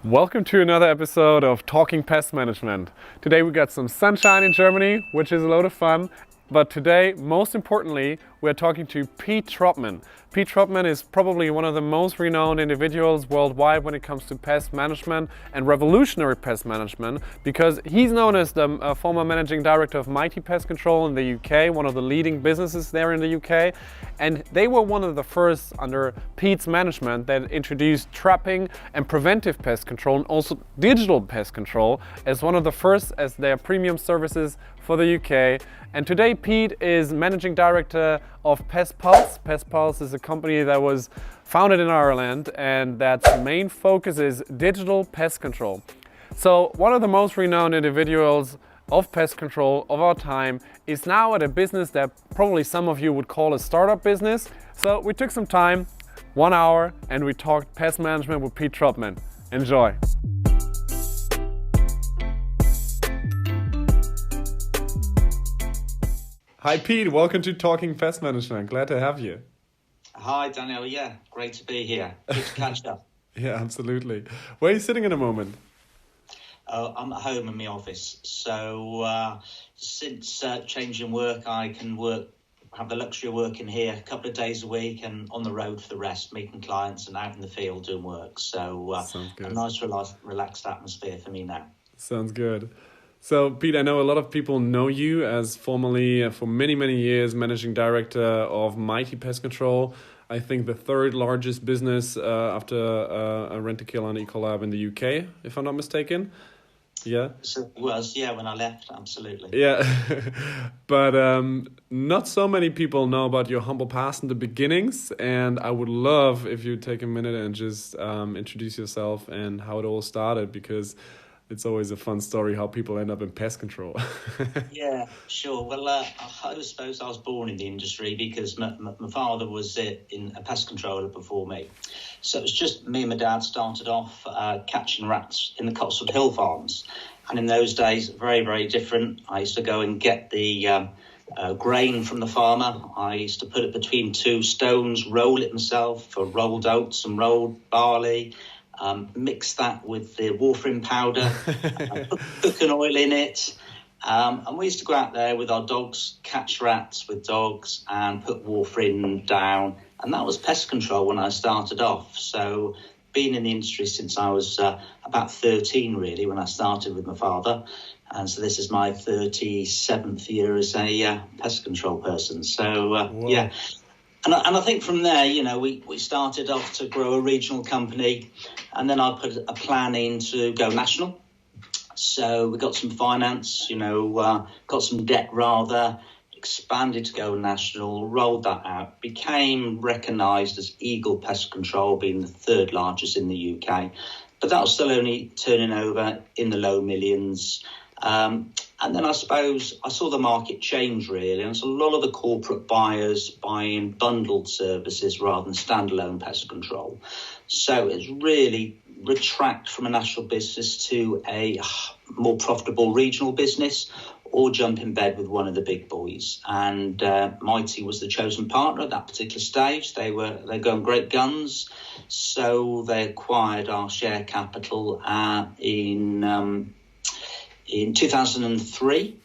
Welcome to another episode of Talking Pest Management. Today we got some sunshine in Germany, which is a load of fun. But today, most importantly, we're talking to Pete Trotman. Pete Trotman is probably one of the most renowned individuals worldwide when it comes to pest management and revolutionary pest management, because he's known as the former managing director of Mitie Pest Control in the UK, one of the leading businesses there in the UK. And they were one of the first under Pete's management that introduced trapping and preventive pest control and also digital pest control as one of the first as their premium services for the UK. And today Pete is managing director of PestPulse. PestPulse is a company that was founded in Ireland and that's main focus is digital pest control. So one of the most renowned individuals of pest control of our time is now at a business that probably some of you would call a startup business. So we took some time, 1 hour, and we talked pest management with Pete Trotman. Enjoy. Hi Pete, welcome to Talking Pest Management. Glad to have you. Hi Daniel, yeah, great to be here. Good to catch up. Yeah, absolutely. Where are you sitting in a moment? I'm at home in my office, so since changing work, I can have the luxury of working here a couple of days a week and on the road for the rest, meeting clients and out in the field doing work. So a nice relaxed atmosphere for me now. Sounds good. So, Pete, I know a lot of people know you as formerly, for many, many years, managing director of Mitie Pest Control. I think the third largest business after a Rent-A-Kill and Ecolab in the UK, if I'm not mistaken. Yeah. So it was, yeah, when I left, absolutely. Yeah. But not so many people know about your humble past and the beginnings. And I would love if you take a minute and just introduce yourself and how it all started, because it's always a fun story how people end up in pest control. Yeah, sure. Well, I suppose I was born in the industry because my father was in a pest controller before me. So it was just me and my dad started off catching rats in the Cotswold Hill farms. And in those days, very, very different. I used to go and get the grain from the farmer. I used to put it between two stones, roll it myself for rolled oats and rolled barley. Mix that with the warfarin powder, put cooking oil in it. And we used to go out there with our dogs, catch rats with dogs and put warfarin down. And that was pest control when I started off. So been in the industry since I was about 13, really, when I started with my father. And so this is my 37th year as a pest control person. So, yeah. And I think from there, you know, we started off to grow a regional company, and then I put a plan in to go national. So we got some finance, got some debt rather, expanded to go national, rolled that out, became recognised as Eagle Pest Control, being the third largest in the UK. But that was still only turning over in the low millions. And then I suppose I saw the market change really, and so a lot of the corporate buyers buying bundled services rather than standalone pest control. So it's really retract from a national business to a more profitable regional business, or jump in bed with one of the big boys. And Mitie was the chosen partner at that particular stage. They're going great guns, so they acquired our share capital in 2003,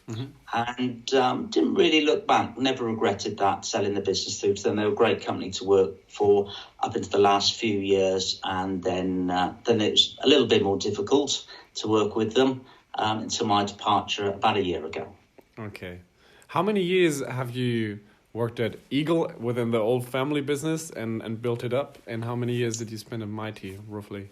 and didn't really look back, never regretted that, selling the business through to them. They were a great company to work for up into the last few years, and then it was a little bit more difficult to work with them until my departure about a year ago. Okay. How many years have you worked at Eagle within the old family business and built it up? And how many years did you spend at Mitie, roughly?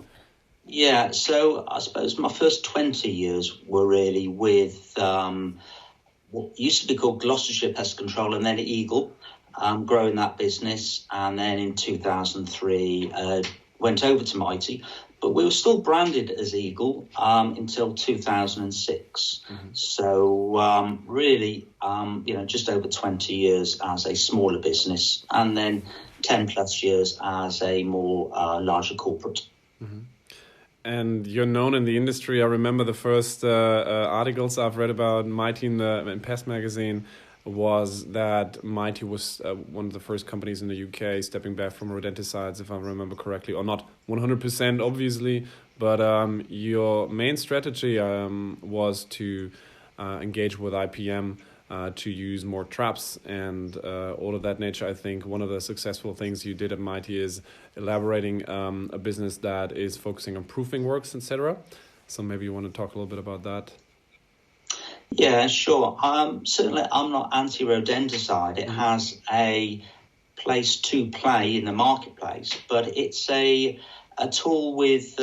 Yeah, so I suppose my first 20 years were really with what used to be called Gloucestershire Pest Control and then Eagle, growing that business. And then in 2003, went over to Mitie, but we were still branded as Eagle until 2006. So really, just over 20 years as a smaller business, and then 10 plus years as a more larger corporate. And you're known in the industry. I remember the first articles I've read about Mitie in Pest magazine was that Mitie was one of the first companies in the UK stepping back from rodenticides, if I remember correctly, or not 100% obviously, But your main strategy was to engage with IPM, to use more traps and all of that nature. I think one of the successful things you did at Mitie is elaborating a business that is focusing on proofing works, etc. So maybe you want to talk a little bit about that. Yeah, sure. Certainly, I'm not anti-rodenticide. It has a place to play in the marketplace, but it's a tool with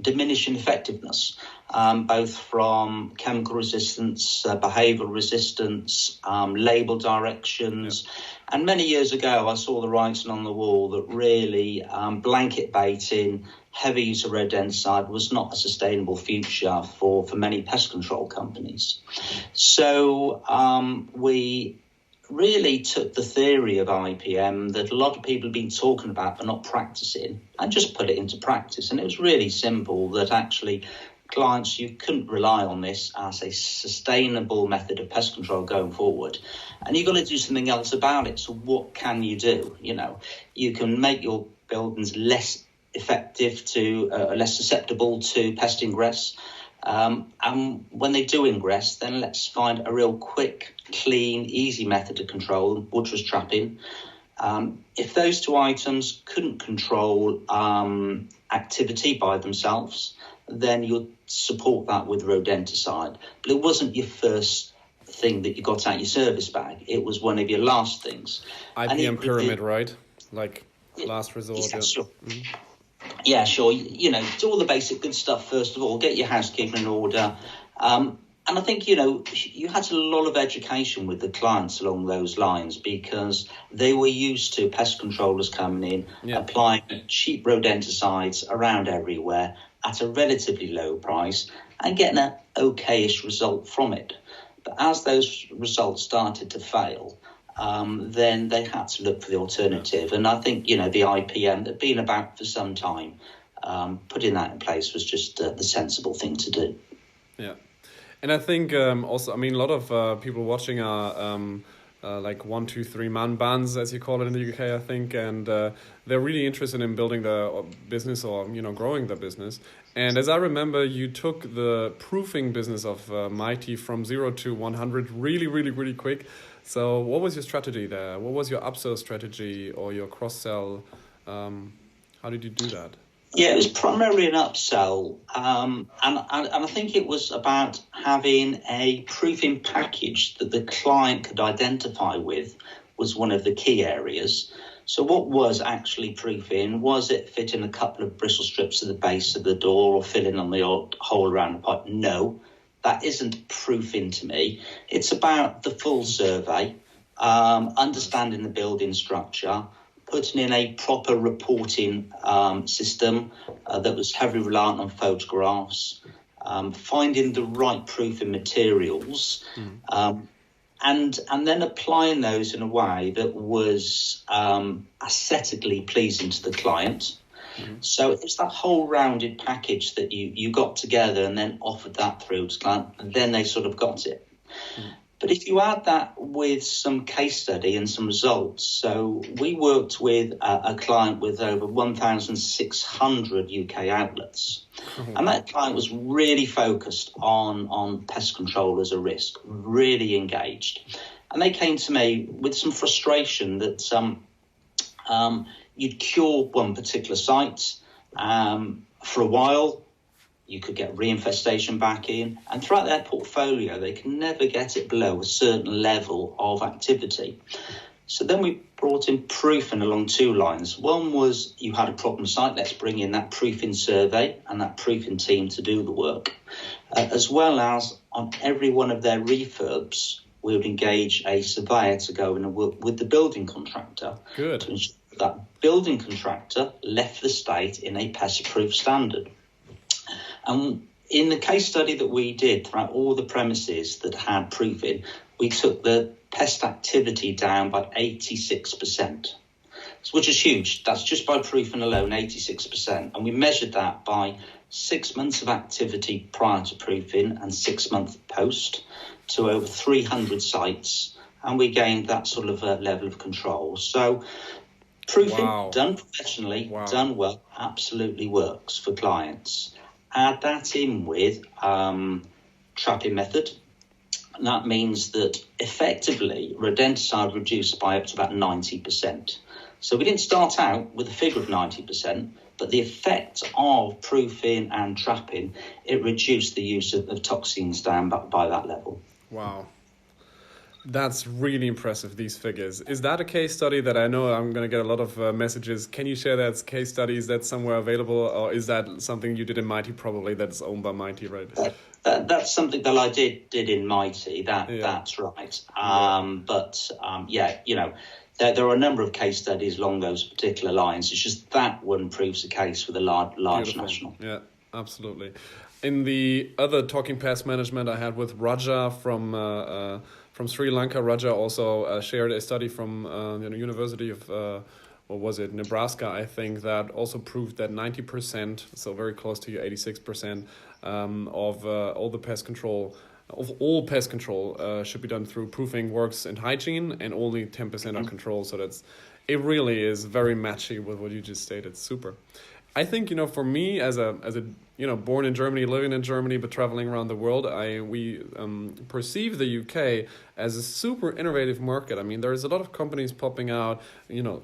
diminishing effectiveness, both from chemical resistance, behavioural resistance, label directions. Yeah. And many years ago, I saw the writing on the wall that really blanket baiting, heavy use of rodenticide was not a sustainable future for many pest control companies. So we really took the theory of IPM that a lot of people have been talking about but not practicing, and just put it into practice. And it was really simple, that actually clients, you couldn't rely on this as a sustainable method of pest control going forward. And you've got to do something else about it. So what can you do? You know, you can make your buildings less effective to less susceptible to pest ingress. And when they do ingress, then let's find a real quick, clean, easy method to control, butcher's trapping. If those two items couldn't control activity by themselves, then you'll support that with rodenticide. But it wasn't your first thing that you got out your service bag. It was one of your last things. IPM pyramid, right? Like last resort. Yeah, sure. Mm-hmm. Yeah, sure. You know, do all the basic good stuff first of all. Get your housekeeping in order. And I think, you know, you had a lot of education with the clients along those lines, because they were used to pest controllers coming in, applying cheap rodenticides around everywhere at a relatively low price and getting an okayish result from it. But as those results started to fail, then they had to look for the alternative. And I think, you know, the IPM that had been about for some time, putting that in place was just the sensible thing to do. Yeah. And I think also, I mean, a lot of people watching are like 1, 2, 3 man bands, as you call it in the UK, I think. And they're really interested in building the business or, you know, growing the business. And as I remember, you took the proofing business of Mitie from 0 to 100 really, really, really quick. So what was your strategy there? What was your upsell strategy or your cross-sell? How did you do that? Yeah, it was primarily an upsell. And I think it was about having a proofing package that the client could identify with was one of the key areas. So what was actually proofing? Was it fitting a couple of bristle strips to the base of the door or filling on the hole around the pipe? No. That isn't proofing to me. It's about the full survey, understanding the building structure, putting in a proper reporting system that was heavily reliant on photographs, finding the right proofing materials, and then applying those in a way that was aesthetically pleasing to the client. Mm-hmm. So it's that whole rounded package that you got together and then offered that through to client, and then they sort of got it. Mm-hmm. But if you add that with some case study and some results, so we worked with a client with over 1,600 UK outlets. Mm-hmm. And that client was really focused on pest control as a risk, really engaged. And they came to me with some frustration that you'd cure one particular site for a while. You could get reinfestation back in, and throughout their portfolio, they can never get it below a certain level of activity. So then we brought in proofing along 2 lines. One was you had a problem site, let's bring in that proofing survey and that proofing team to do the work, as well as on every one of their refurbs, we would engage a surveyor to go in and work with the building contractor. Good. To ensure that building contractor left the state in a pest-proof standard. And in the case study that we did throughout all the premises that had proofing, we took the pest activity down by 86%, which is huge. That's just by proofing alone, 86%. And we measured that by 6 months of activity prior to proofing and 6 months post to over 300 sites. And we gained that sort of level of control. So Proofing, Wow. done professionally, Wow. done well, absolutely works for clients. Add that in with trapping method. And that means that effectively rodenticide reduced by up to about 90%. So we didn't start out with a figure of 90%, but the effect of proofing and trapping, it reduced the use of toxins down by that level. Wow. That's really impressive, these figures. Is that a case study that I know I'm going to get a lot of messages? Can you share that case study? Is that somewhere available? Or is that something you did in Mitie probably that's owned by Mitie, right? That's something that I did in Mitie. That's right. There are a number of case studies along those particular lines. It's just that one proves the case with a large Beautiful. national. Yeah, absolutely. In the other Talking Pest Management I had with Raja from Sri Lanka, Raja also shared a study from the University of Nebraska, I think, that also proved that 90%, so very close to your 86%, of all pest control should be done through proofing, works, and hygiene, and only 10% on control. So it really is very matchy with what you just stated. Super. I think, for me as a born in Germany, living in Germany, but traveling around the world, we perceive the UK as a super innovative market. I mean, there's a lot of companies popping out,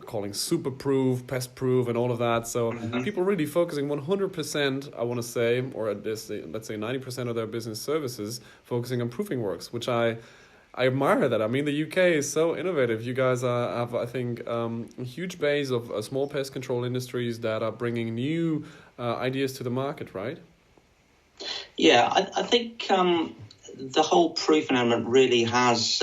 calling super proof, pest proof, and all of that. So people really focusing 100%, I want to say, or at this, let's say 90% of their business services focusing on proofing works, which I admire that. I mean, the UK is so innovative. You guys have, I think, a huge base of small pest control industries that are bringing new ideas to the market, right? Yeah, I think the whole proofing element really has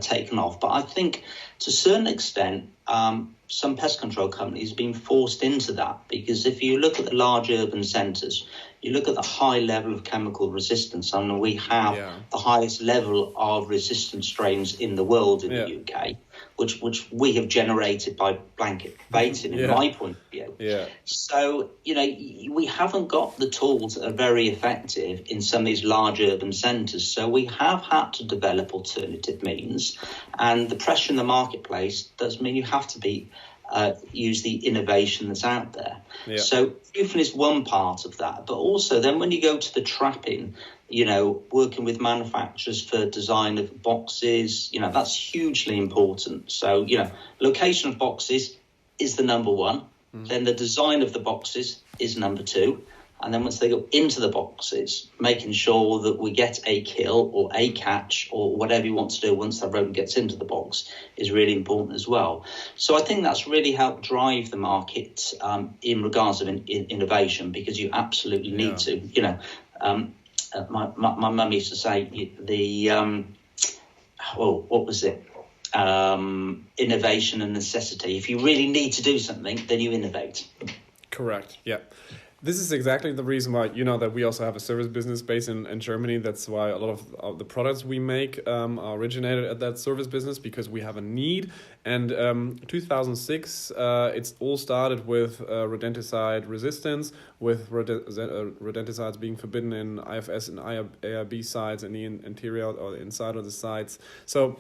taken off. But I think to a certain extent, some pest control companies have been forced into that, because if you look at the large urban centres, you look at the high level of chemical resistance. I mean, we have the highest level of resistant strains in the world in the UK, which we have generated by blanket baiting, in my point of view. Yeah. So, we haven't got the tools that are very effective in some of these large urban centres. So we have had to develop alternative means. And the pressure in the marketplace does mean you have to use the innovation that's out there. Yeah. So proofing is one part of that. But also then when you go to the trapping, working with manufacturers for design of boxes, that's hugely important. So, location of boxes is the number one. Then the design of the boxes is number two. And then once they go into the boxes, making sure that we get a kill or a catch or whatever you want to do once that rodent gets into the box is really important as well. So I think that's really helped drive the market in regards of innovation, because you absolutely need to. My mum used to say what was it? Innovation and necessity. If you really need to do something, then you innovate. Correct. Yeah. This is exactly the reason why, that we also have a service business based in Germany. That's why a lot of the products we make are originated at that service business, because we have a need. And 2006, it's all started with rodenticide resistance, with rodenticides being forbidden in IFS and ARB sites and the interior or inside of the sites. So,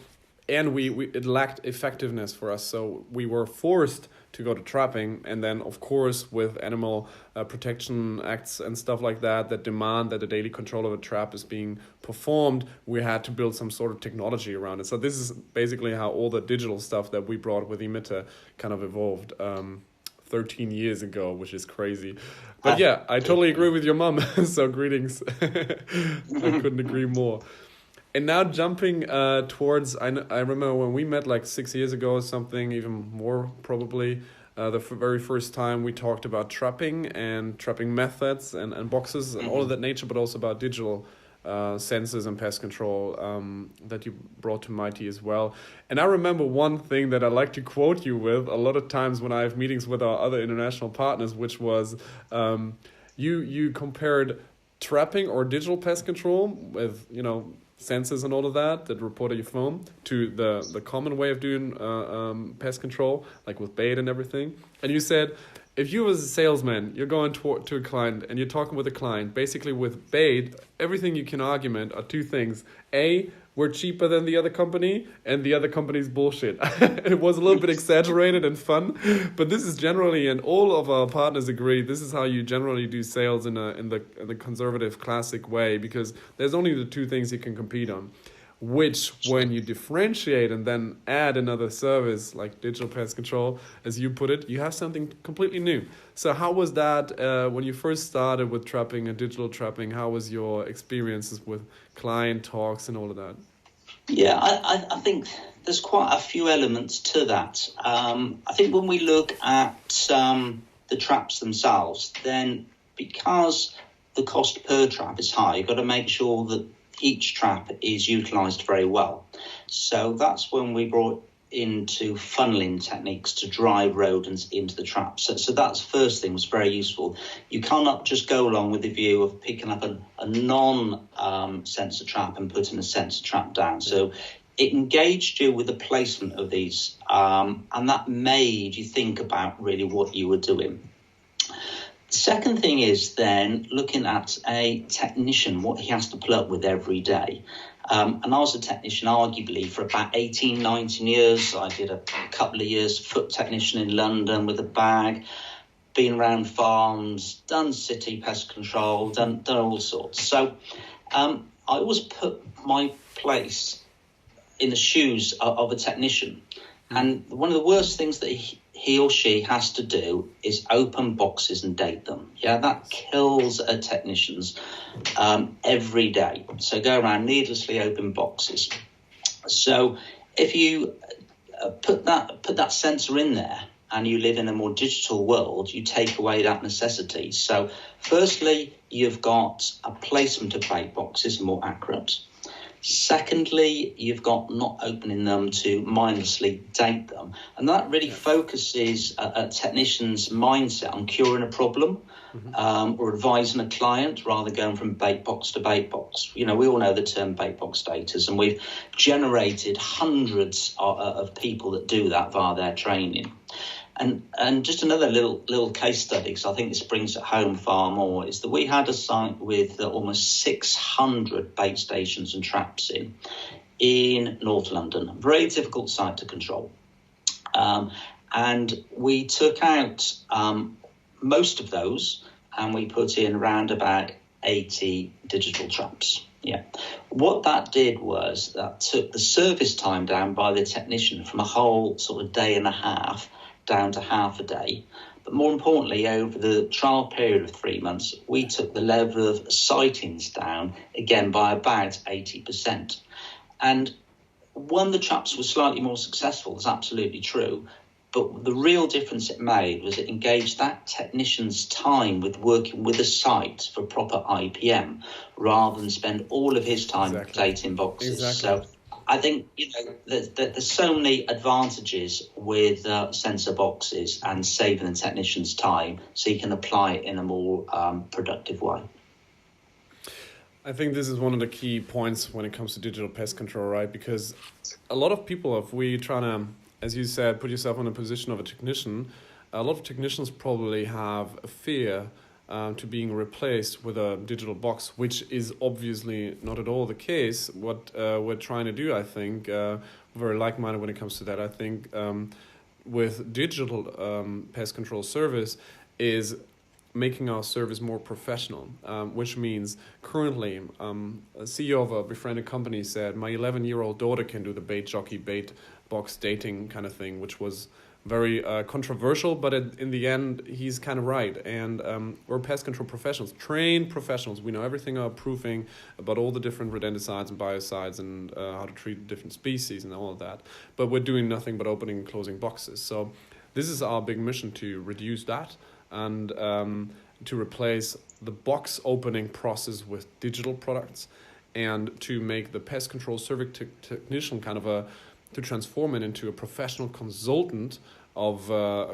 and it lacked effectiveness for us. So we were forced to go to trapping, and then of course with animal protection acts and stuff like that demand that the daily control of a trap is being performed, we had to build some sort of technology around it. So this is basically how all the digital stuff that we brought with Mitie kind of evolved 13 years ago, which is crazy. But yeah, I totally agree with your mom. So greetings. I couldn't agree more. And now jumping towards, I remember when we met like 6 years ago or something, even more probably, the very first time we talked about trapping and trapping methods and boxes and all of that nature, but also about digital sensors and pest control that you brought to Mitie as well. And I remember one thing that I like to quote you with a lot of times when I have meetings with our other international partners, which was you compared trapping or digital pest control with, sensors and all of that report on your phone to the common way of doing pest control, like with bait and everything. And you said if you as a salesman, you're going to a client and you're talking with a client, basically with bait, everything you can argument are two things. A, we're cheaper than the other company, and the other company's bullshit. It was a little bit exaggerated and fun, but this is generally, and all of our partners agree, this is how you generally do sales in the conservative classic way, because there's only the two things you can compete on. Which, when you differentiate and then add another service like digital pest control, as you put it, you have something completely new. So how was that when you first started with trapping and digital trapping? How was your experiences with client talks and all of that? Yeah, I think there's quite a few elements to that. I think when we look at the traps themselves, then because the cost per trap is high, you've got to make sure that each trap is utilised very well. So that's when we brought into funneling techniques to drive rodents into the traps. So that's first thing, was very useful. You cannot just go along with the view of picking up a non-sensor trap and putting a sensor trap down. So it engaged you with the placement of these, and that made you think about really what you were doing. The second thing is then looking at a technician, what he has to put up with every day. And I was a technician arguably for about 18, 19 years. I did a couple of years foot technician in London with a bag, been around farms, done city pest control, done all sorts. So I always put my place in the shoes of a technician. And one of the worst things that he or she has to do is open boxes and date them. Yeah, that kills a technicians every day. So go around needlessly open boxes. So if you put that sensor in there and you live in a more digital world, you take away that necessity. So firstly, you've got a placement of bait boxes more accurate. Secondly, you've got not opening them to mindlessly date them. And that really focuses a technician's mindset on curing a problem or advising a client rather than going from bait box to bait box. You know, we all know the term bait box daters, and we've generated hundreds of people that do that via their training. And just another little case study, because I think this brings it home far more, is that we had a site with almost 600 bait stations and traps in North London. A very difficult site to control. And we took out most of those, and we put in around about 80 digital traps. Yeah. What that did was that took the service time down by the technician from a whole sort of day and a half down to half a day. But more importantly, over the trial period of 3 months, we took the level of sightings down again by about 80%. And the traps were slightly more successful, that's absolutely true. But the real difference it made was it engaged that technician's time with working with a site for proper IPM rather than spend all of his time dating boxes. Exactly. So I think there's so many advantages with sensor boxes and saving the technician's time, so you can apply it in a more productive way. I think this is one of the key points when it comes to digital pest control, right? Because a lot of people, if we try to, as you said, put yourself in the position of a technician, a lot of technicians probably have a fear to being replaced with a digital box, which is obviously not at all the case. What we're trying to do, I think, very like-minded when it comes to that, I think, with digital pest control service is making our service more professional, which means currently a CEO of a befriended company said, my 11-year-old daughter can do the bait jockey, bait box dating kind of thing, which was very controversial, but in the end, he's kind of right. And we're pest control professionals, trained professionals. We know everything about proofing, about all the different rodenticides and biocides and how to treat different species and all of that. But we're doing nothing but opening and closing boxes. So this is our big mission, to reduce that and to replace the box opening process with digital products, and to make the pest control service technician kind of to transform it into a professional consultant of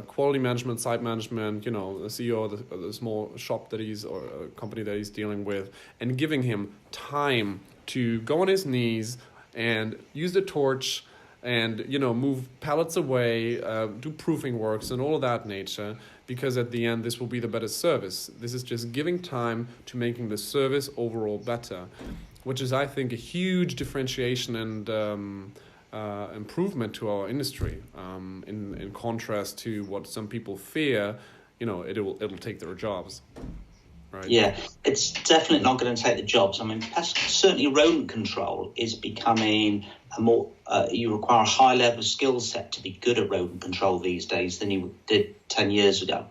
quality management, site management, the CEO of the small shop that or a company that he's dealing with, and giving him time to go on his knees and use the torch and, move pallets away, do proofing works and all of that nature because at the end this will be the better service. This is just giving time to making the service overall better, which is, I think, a huge differentiation and improvement to our industry. In contrast to what some people fear, it'll take their jobs. Right. Yeah, it's definitely not going to take the jobs. I mean, certainly rodent control is becoming a more, you require a high level of skill set to be good at rodent control these days than you did 10 years ago.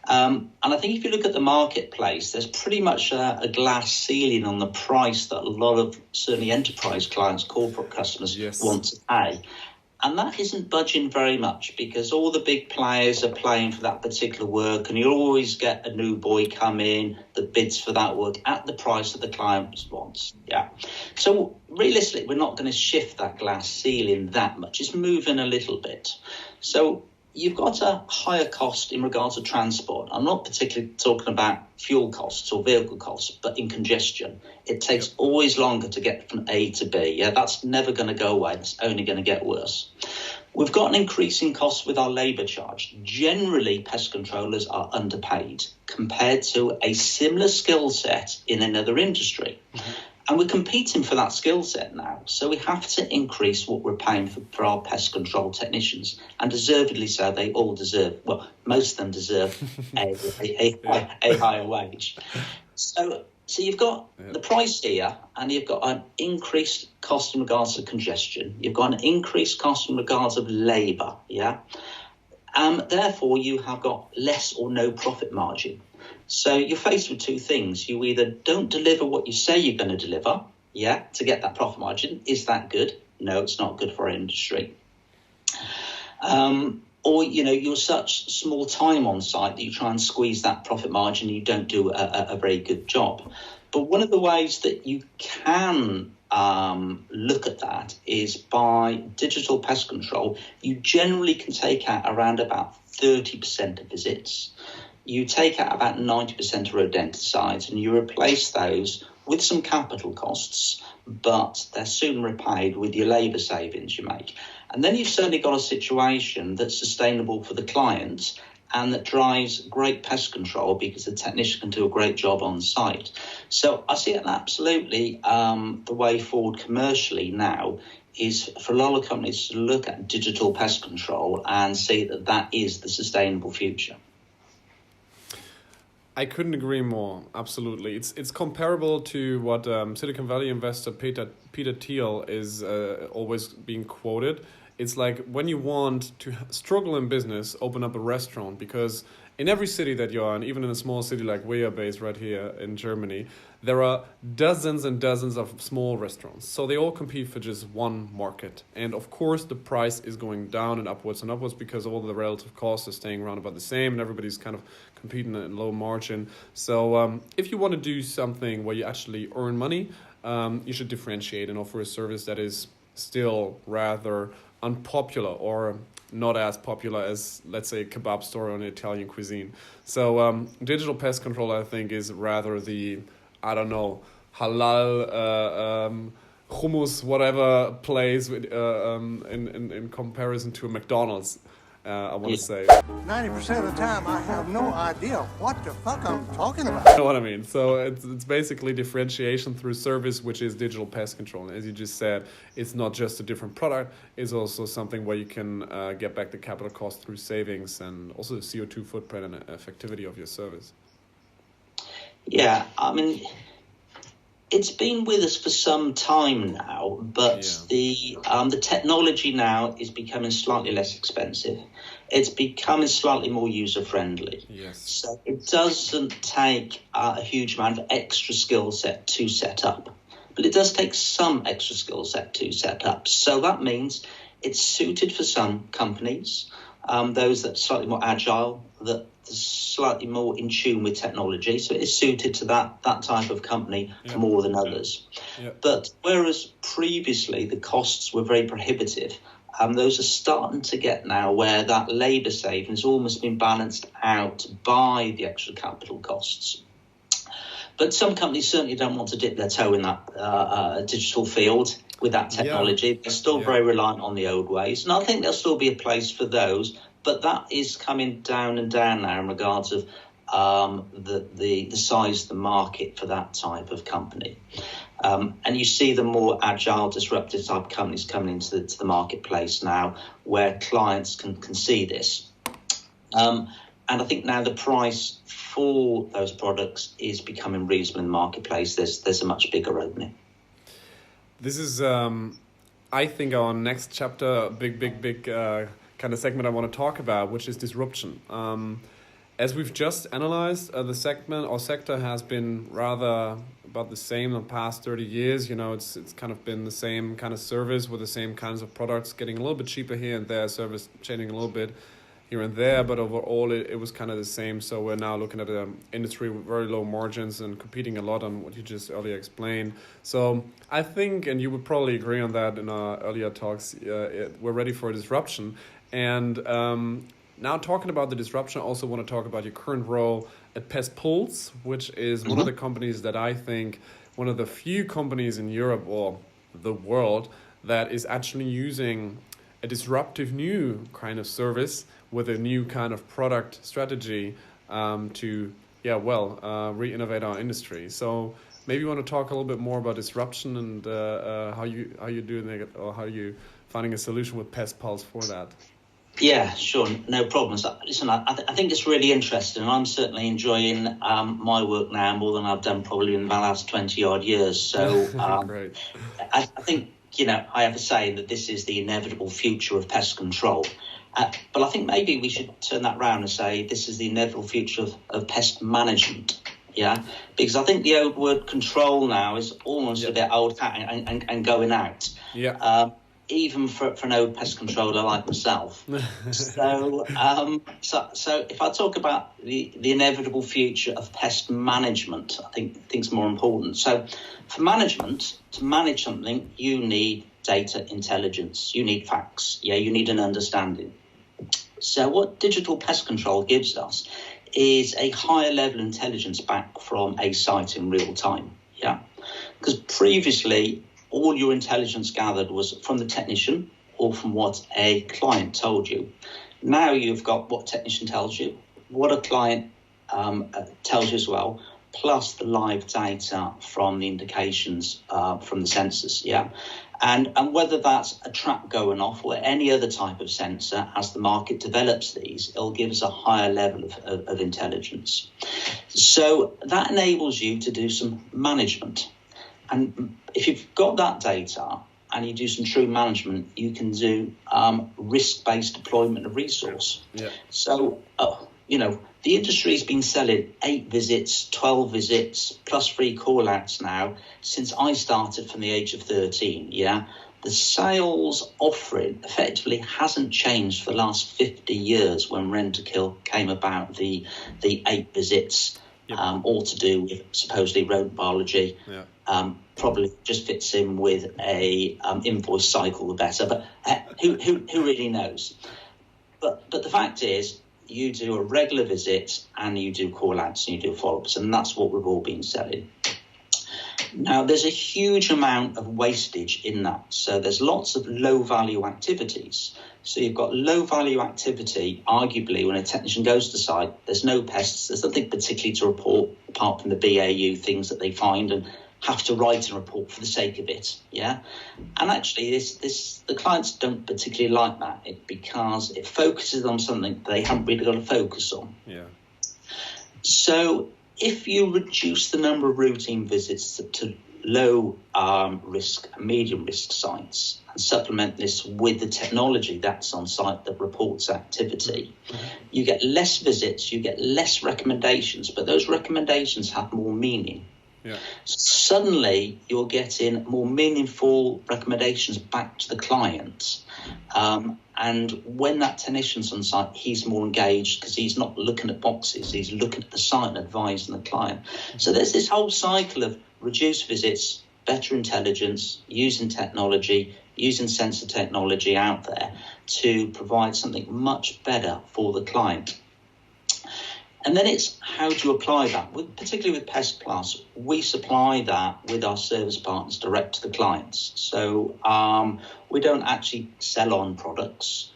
And I think if you look at the marketplace, there's pretty much a glass ceiling on the price that a lot of certainly enterprise clients, corporate customers want to pay. And that isn't budging very much because all the big players are playing for that particular work, and you always get a new boy come in that bids for that work at the price that the client wants. Yeah. So realistically, we're not going to shift that glass ceiling that much. It's moving a little bit. So you've got a higher cost in regards to transport. I'm not particularly talking about fuel costs or vehicle costs, but in congestion. It takes always longer to get from A to B. Yeah, that's never going to go away. It's only going to get worse. We've got an increasing cost with our labour charge. Generally, pest controllers are underpaid compared to a similar skill set in another industry. Mm-hmm. And we're competing for that skill set now. So we have to increase what we're paying for our pest control technicians. And deservedly so, they all deserve, well, most of them deserve a higher wage. So you've got the price here, and you've got an increased cost in regards to congestion. You've got an increased cost in regards of labour, yeah? Therefore, you have got less or no profit margin. So you're faced with two things. You either don't deliver what you say you're going to deliver, to get that profit margin. Is that good? No, it's not good for our industry. Or, you're such small time on site that you try and squeeze that profit margin and you don't do a very good job. But one of the ways that you can look at that is by digital pest control. You generally can take out around about 30% of visits. You take out about 90% of rodenticides and you replace those with some capital costs, but they're soon repaid with your labour savings you make. And then you've certainly got a situation that's sustainable for the client and that drives great pest control because the technician can do a great job on site. So I see it absolutely the way forward commercially now is for a lot of companies to look at digital pest control and see that that is the sustainable future. I couldn't agree more. Absolutely, it's comparable to what Silicon Valley investor Peter Thiel is always being quoted. It's like when you want to struggle in business, open up a restaurant, because in every city that you're in, even in a small city like we are based right here in Germany, there are dozens and dozens of small restaurants. So they all compete for just one market. And of course, the price is going down and upwards because all the relative costs are staying around about the same and everybody's kind of competing at low margin. So if you want to do something where you actually earn money, you should differentiate and offer a service that is still rather unpopular or not as popular as, let's say, a kebab store on Italian cuisine. So digital pest control, I think, is rather the, I don't know, halal hummus, whatever place in comparison to a McDonald's, I want to say. 90% of the time, I have no idea what the fuck I'm talking about. You know what I mean? So it's basically differentiation through service, which is digital pest control. And as you just said, it's not just a different product. It's also something where you can get back the capital cost through savings and also the CO2 footprint and effectivity of your service. Yeah, I mean, it's been with us for some time now, but the technology now is becoming slightly less expensive. It's becoming slightly more user-friendly. Yes. So it doesn't take a huge amount of extra skill set to set up, but it does take some extra skill set to set up. So that means it's suited for some companies, those that are slightly more agile, that are slightly more in tune with technology. So it is suited to that type of company more than others. Yeah. But whereas previously the costs were very prohibitive, those are starting to get now where that labour saving has almost been balanced out by the extra capital costs. But some companies certainly don't want to dip their toe in that digital field with that technology. They're still very reliant on the old ways. And I think there'll still be a place for those, But that is coming down and down now in regards of the size of the market for that type of company. And you see the more agile, disruptive type companies coming into the marketplace now, where clients can see this. And I think now the price for those products is becoming reasonable in the marketplace. There's a much bigger opening. This is, I think, our next chapter, big kind of segment I want to talk about, which is disruption. As we've just analyzed, the segment or sector has been rather about the same in the past 30 years. You know, it's kind of been the same kind of service with the same kinds of products, getting a little bit cheaper here and there, service changing a little bit here and there, but overall it was kind of the same. So we're now looking at an industry with very low margins and competing a lot on what you just earlier explained. So I think, and you would probably agree on that in our earlier talks, we're ready for a disruption. And now talking about the disruption, I also want to talk about your current role at PestPulse, which is one of the companies that I think, one of the few companies in Europe or the world that is actually using a disruptive new kind of service with a new kind of product strategy to re-innovate our industry. So maybe you want to talk a little bit more about disruption and how you doing it, or how you finding a solution with PestPulse for that. Yeah, sure, no problems. Listen, I think it's really interesting. I'm certainly enjoying my work now more than I've done probably in the last 20 odd years. So Great. I think, I have a saying that this is the inevitable future of pest control. But I think maybe we should turn that round and say this is the inevitable future of pest management. Yeah, because I think the old word control now is almost a bit old and going out. Yeah. Even for an old pest controller like myself. So if I talk about the inevitable future of pest management, I think it's more important. So for management, to manage something, you need data intelligence, you need facts, you need an understanding. So what digital pest control gives us is a higher level of intelligence back from a site in real time. Yeah, because previously all your intelligence gathered was from the technician or from what a client told you. Now you've got what technician tells you, what a client tells you as well, plus the live data from the indications from the sensors, and whether that's a trap going off or any other type of sensor, as the market develops these, it'll give us a higher level of intelligence. So that enables you to do some management. And if you've got that data and you do some true management, you can do risk-based deployment of resource. Yeah. So, the industry's been selling 8 visits, 12 visits, plus free call-outs now since I started from the age of 13, The sales offering effectively hasn't changed for the last 50 years when Rent-A-Kill came about, the 8 visits, all to do with supposedly rodent biology. Yeah. Probably just fits in with a invoice cycle the better, but who really knows? But the fact is, you do a regular visit and you do call-outs and you do follow-ups, and that's what we've all been selling. Now, there's a huge amount of wastage in that. So there's lots of low-value activities. So you've got low-value activity, arguably, when a technician goes to site, there's no pests, there's nothing particularly to report apart from the BAU things that they find and have to write a report for the sake of it, And actually, the clients don't particularly like that because it focuses on something they haven't really got to focus on. Yeah. So if you reduce the number of routine visits to low risk and medium risk sites and supplement this with the technology that's on site that reports activity, you get less visits, you get less recommendations, but those recommendations have more meaning. Yeah. Suddenly, you're getting more meaningful recommendations back to the client. And when that technician's on site, he's more engaged because he's not looking at boxes. He's looking at the site and advising the client. So there's this whole cycle of reduced visits, better intelligence, using technology, using sensor technology out there to provide something much better for the client. And then it's how do you apply that? Particularly with PestPulse, we supply that with our service partners direct to the clients. So we don't actually sell on products.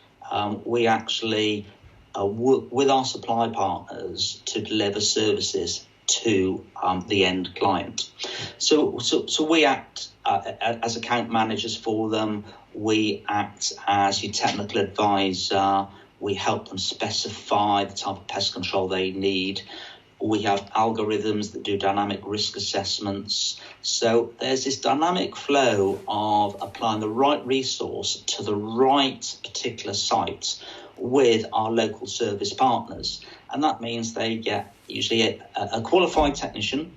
we actually work with our supply partners to deliver services to the end client. So we act as account managers for them. We act as your technical advisor. We help them specify the type of pest control they need. We have algorithms that do dynamic risk assessments. So there's this dynamic flow of applying the right resource to the right particular site with our local service partners. And that means they get usually a qualified technician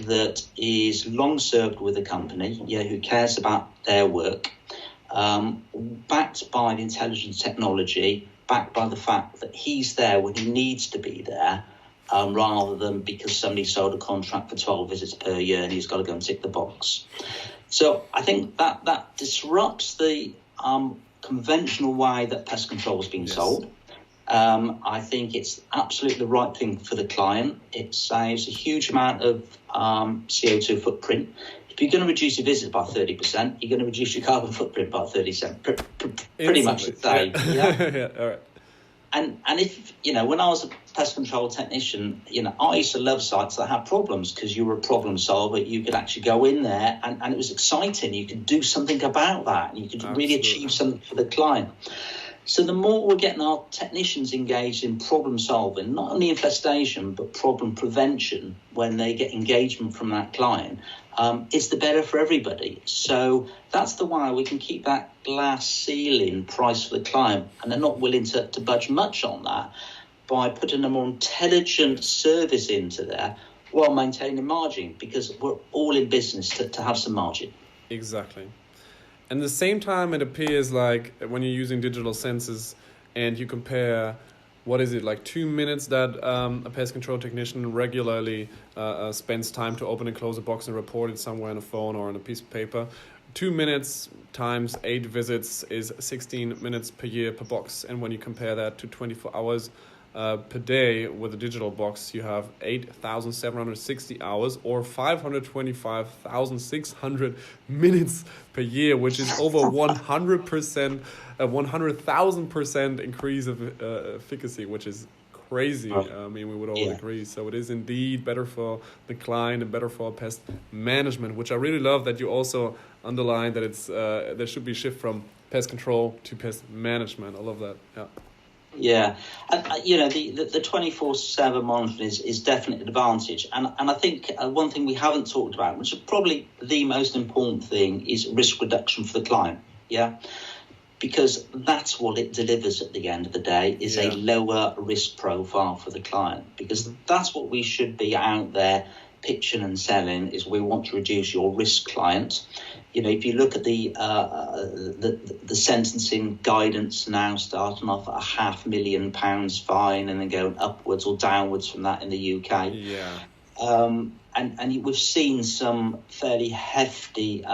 that is long served with the company, who cares about their work, backed by the intelligence technology, backed by the fact that he's there when he needs to be there, rather than because somebody sold a contract for 12 visits per year and he's got to go and tick the box. So I think that disrupts the conventional way that pest control is being sold. I think it's absolutely the right thing for the client. It saves a huge amount of CO2 footprint. If you're going to reduce your visits by 30%, you're going to reduce your carbon footprint by 30%. Pretty much the same. Yeah, all right. And if, when I was a pest control technician, I used to love sites that had problems because you were a problem solver. You could actually go in there and it was exciting. You could do something about that and you could really achieve something for the client. So the more we're getting our technicians engaged in problem solving, not only infestation, but problem prevention when they get engagement from that client, it's the better for everybody. So that's the way we can keep that glass ceiling price for the client. And they're not willing to budge much on that by putting a more intelligent service into there while maintaining margin, because we're all in business to have some margin. Exactly. And at the same time, it appears like when you're using digital sensors and you compare, 2 minutes that a pest control technician regularly spends time to open and close a box and report it somewhere on a phone or on a piece of paper. 2 minutes times 8 visits is 16 minutes per year per box. And when you compare that to 24 hours per day with a digital box, you have 8,760 hours or 525,600 minutes per year, which is over 100%, 100,000% increase of efficacy, which is crazy. I mean, we would all agree. So it is indeed better for the client and better for pest management, which I really love that you also underline that it's there should be a shift from pest control to pest management. I love that. Yeah. Yeah, and the 24/7 monitoring is definitely an advantage, and I think one thing we haven't talked about, which is probably the most important thing, is risk reduction for the client. Yeah, because that's what it delivers at the end of the day is a lower risk profile for the client, because that's what we should be out there pitching and selling, is we want to reduce your risk, client. If you look at the sentencing guidance now, starting off at £500,000 fine and then going upwards or downwards from that in the UK. Yeah. And we've seen some fairly hefty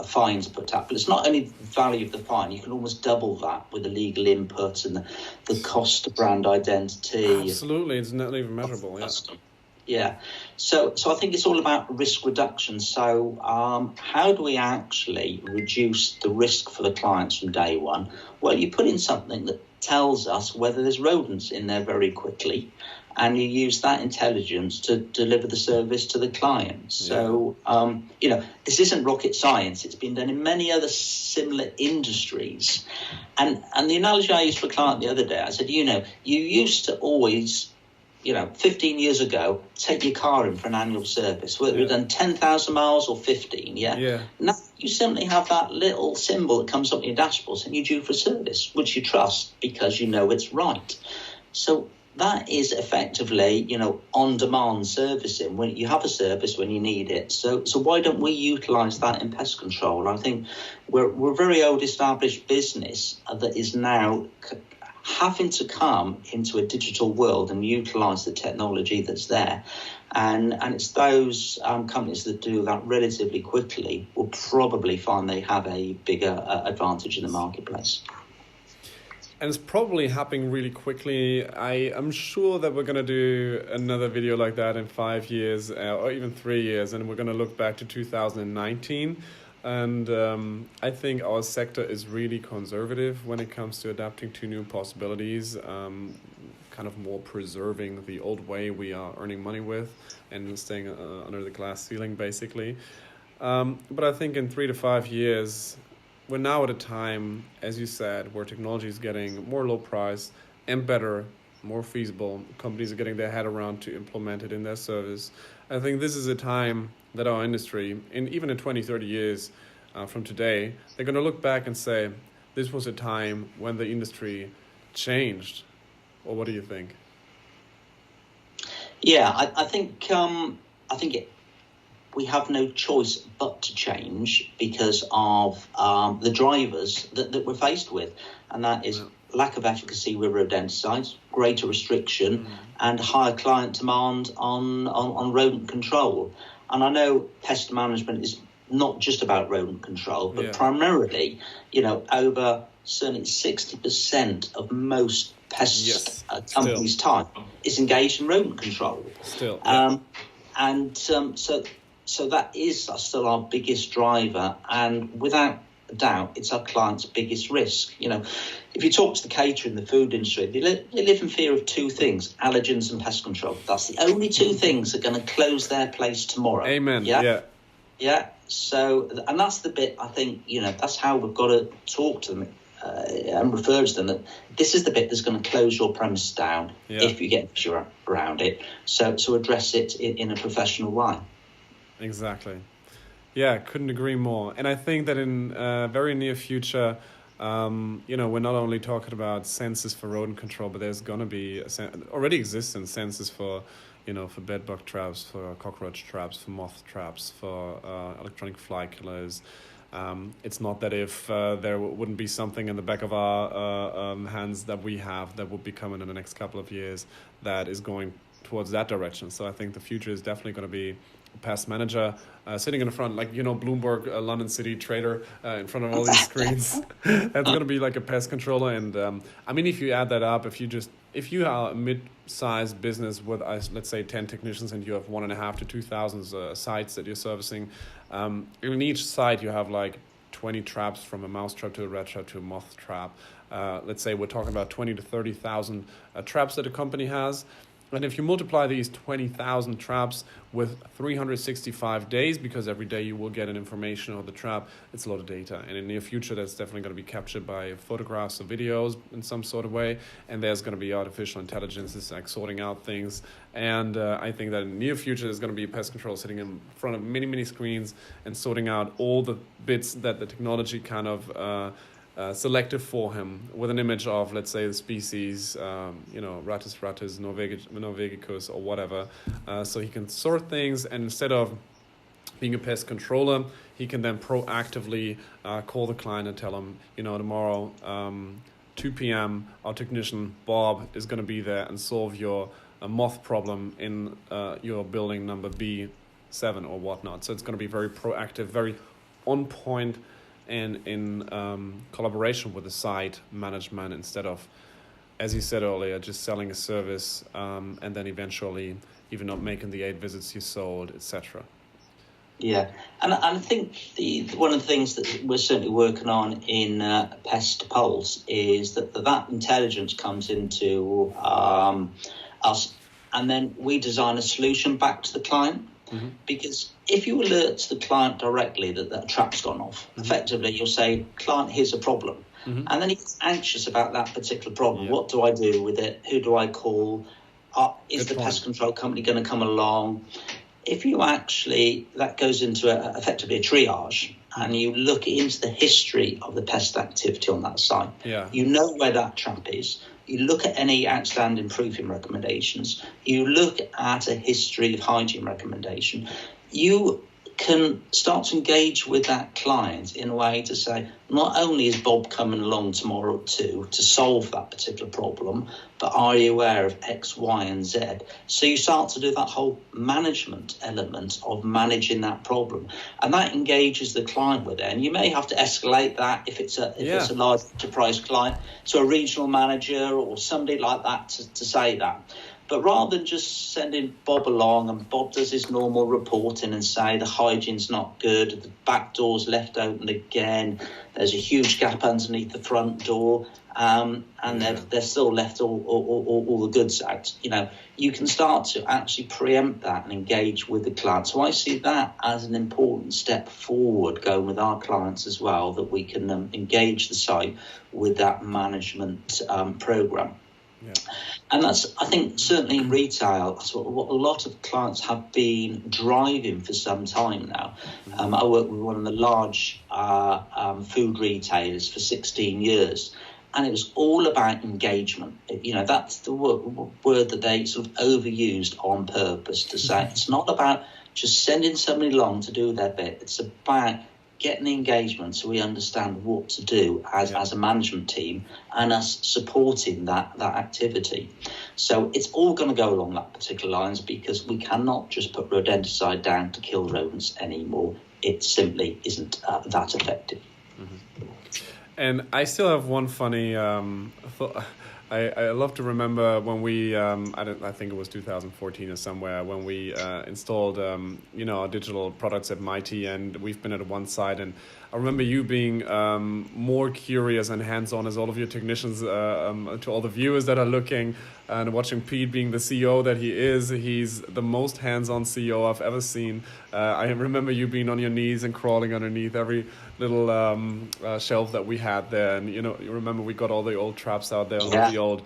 fines put up, but it's not only the value of the fine. You can almost double that with the legal input and the cost of brand identity. Absolutely, it's not even measurable. Yeah. Yeah, so I think it's all about risk reduction. So how do we actually reduce the risk for the clients from day one? Well, you put in something that tells us whether there's rodents in there very quickly, and you use that intelligence to deliver the service to the client. So, this isn't rocket science. It's been done in many other similar industries. And the analogy I used for a client the other day, I said, you used to always 15 years ago, take your car in for an annual service, whether you've done 10,000 miles or 15, Now you simply have that little symbol that comes up on your dashboard saying you're due for service, which you trust because you know it's right. So that is effectively, on-demand servicing. When you have a service when you need it. So why don't we utilise that in pest control? I think we're a very old established business that is now having to come into a digital world and utilise the technology that's there. And it's those companies that do that relatively quickly will probably find they have a bigger advantage in the marketplace. And it's probably happening really quickly. I'm sure that we're going to do another video like that in 5 years or even 3 years, and we're going to look back to 2019. And I think our sector is really conservative when it comes to adapting to new possibilities, kind of more preserving the old way we are earning money with and staying under the glass ceiling, basically. But I think in 3 to 5 years, we're now at a time, as you said, where technology is getting more low price and better, more feasible. Companies are getting their head around to implement it in their service. I think this is a time that our industry, even in 20, 30 years from today, they're going to look back and say, this was a time when the industry changed. Or what do you think? Yeah, I think we have no choice but to change because of the drivers that we're faced with, and that is lack of efficacy with rodenticides, greater restriction, and higher client demand on rodent control. And I know pest management is not just about rodent control, but primarily, over certainly 60% of most pest companies' time is engaged in rodent control. Still, So that is still our biggest driver, and without a doubt, it's our clients' biggest risk. If you talk to the caterer in the food industry, they live in fear of two things: allergens and pest control. That's the only two things that are going to close their place tomorrow. Amen. Yeah. So, and that's the bit I think, that's how we've got to talk to them and refer to them, that this is the bit that's going to close your premise down if you get around it. So address it in a professional way. Exactly. Yeah, couldn't agree more. And I think that in very near future, we're not only talking about sensors for rodent control, but there's going to be already existing sensors for bed bug traps, for cockroach traps, for moth traps, for electronic fly killers. It's not that if there wouldn't be something in the back of our hands that we have that would be coming in the next couple of years that is going towards that direction. So I think the future is definitely going to be a pest manager sitting in the front, like Bloomberg London City Trader in front of all these screens. That's going to be like a pest controller. And if you add that up, if you are a mid-sized business with let's say 10 technicians and you have 1.5 to 2,000 sites that you're servicing, in each site you have like 20 traps, from a mouse trap to a rat trap to a moth trap. Let's say we're talking about 20 to 30,000 traps that a company has. And if you multiply these 20,000 traps with 365 days, because every day you will get an information on the trap, it's a lot of data. And in the near future, that's definitely going to be captured by photographs or videos in some sort of way. And there's going to be artificial intelligence, it's like sorting out things. And I think that in the near future, there's going to be pest control sitting in front of many, many screens and sorting out all the bits that the technology kind of selected for him, with an image of, let's say, the species, Rattus norvegicus or whatever. So he can sort things, and instead of being a pest controller, he can then proactively call the client and tell him, tomorrow, 2 p.m., our technician, Bob, is going to be there and solve your moth problem in your building number B7 or whatnot. So it's going to be very proactive, very on point, and in collaboration with the site management, instead of, as you said earlier, just selling a service and then eventually even not making the 8 visits you sold, etc. Yeah, and I think one of the things that we're certainly working on in PestPulse is that intelligence comes into us, and then we design a solution back to the client. Mm-hmm. Because if you alert the client directly that trap's gone off, effectively you'll say, client, here's a problem. And then he gets anxious about that particular problem. Yeah. What do I do with it? Who do I call? Is the pest control company going to come along? If you that goes into effectively a triage, and you look into the history of the pest activity on that site, you know where that trap is. You look at any outstanding proofing recommendations. You look at a history of hygiene recommendation. You can start to engage with that client in a way to say, not only is Bob coming along tomorrow at 2 to solve that particular problem, but are you aware of X, Y, and Z? So you start to do that whole management element of managing that problem. And that engages the client with it. And you may have to escalate that if it's a large enterprise client to a regional manager or somebody like that to say that. But rather than just sending Bob along and Bob does his normal reporting and say the hygiene's not good, the back door's left open again, there's a huge gap underneath the front door, and they've still left all the goods out. You can start to actually preempt that and engage with the client. So I see that as an important step forward going with our clients as well, that we can engage the site with that management program. Yeah. And that's, I think, certainly in retail, that's what a lot of clients have been driving for some time now. I worked with one of the large food retailers for 16 years, and it was all about engagement. That's the word that they sort of overused on purpose to say it's not about just sending somebody along to do their bit. It's about getting engagement so we understand what to do as a management team and us supporting that activity. So it's all going to go along that particular lines, because we cannot just put rodenticide down to kill rodents anymore. It simply isn't that effective. Mm-hmm. And I still have one funny thought. I love to remember when we, I think it was 2014 or somewhere, when we installed, our digital products at Mitie, and we've been at one site, and I remember you being more curious and hands-on as all of your technicians, to all the viewers that are looking and watching Pete being the CEO that he is. He's the most hands-on CEO I've ever seen. I remember you being on your knees and crawling underneath every little shelf that we had there. And, you remember we got all the old traps out there, all the old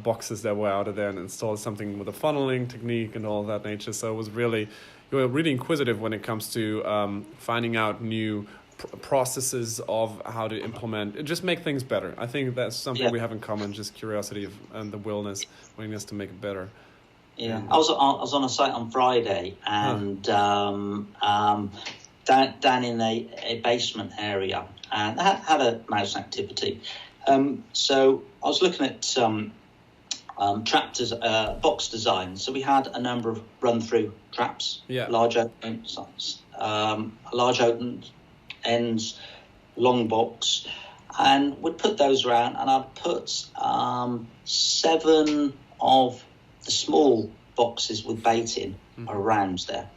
boxes that were out of there, and installed something with a funneling technique and all that nature. So it was you were really inquisitive when it comes to finding out new processes of how to implement, just make things better. I think that's something we have in common, just curiosity and the willingness to make it better. Yeah, I was on a site on Friday, and down in a basement area, and had a mouse activity. So I was looking at box design. So we had a number of run-through traps, large open size, large open ends, long box, and we'd put those around, and I'd put 7 of the small boxes with bait in around there,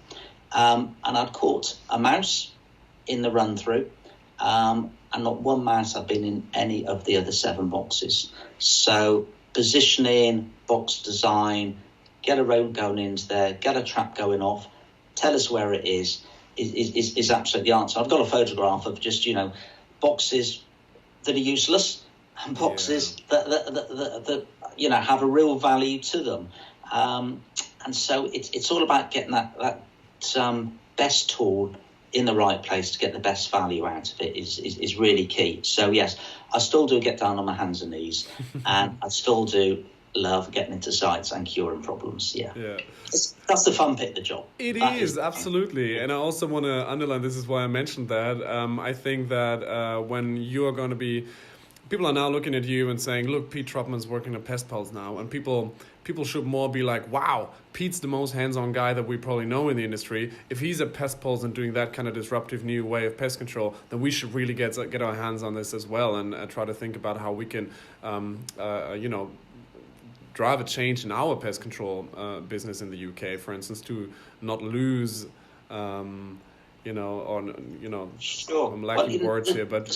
and I'd caught a mouse in the run through, and not one mouse had been in any of the other 7 boxes. So positioning, box design, get a rodent going into there, get a trap going off, tell us where it is absolutely the answer. I've got a photograph of just boxes that are useless and boxes that have a real value to them, and so it's all about getting that best tool in the right place to get the best value out of it is really key. So yes, I still do get down on my hands and knees, and I still do love getting into sites and curing problems. That's the fun bit of the job. It is absolutely. And I also want to underline, this is why I mentioned that, I think that when you are going to be, people are now looking at you and saying, look, Pete Trotman's working at PestPulse now, and people should more be like, wow, Pete's the most hands-on guy that we probably know in the industry. If he's at PestPulse and doing that kind of disruptive new way of pest control, then we should really get our hands on this as well, and try to think about how we can drive a change in our pest control business in the UK, for instance, to not lose, Sure. I'm lacking words here, but,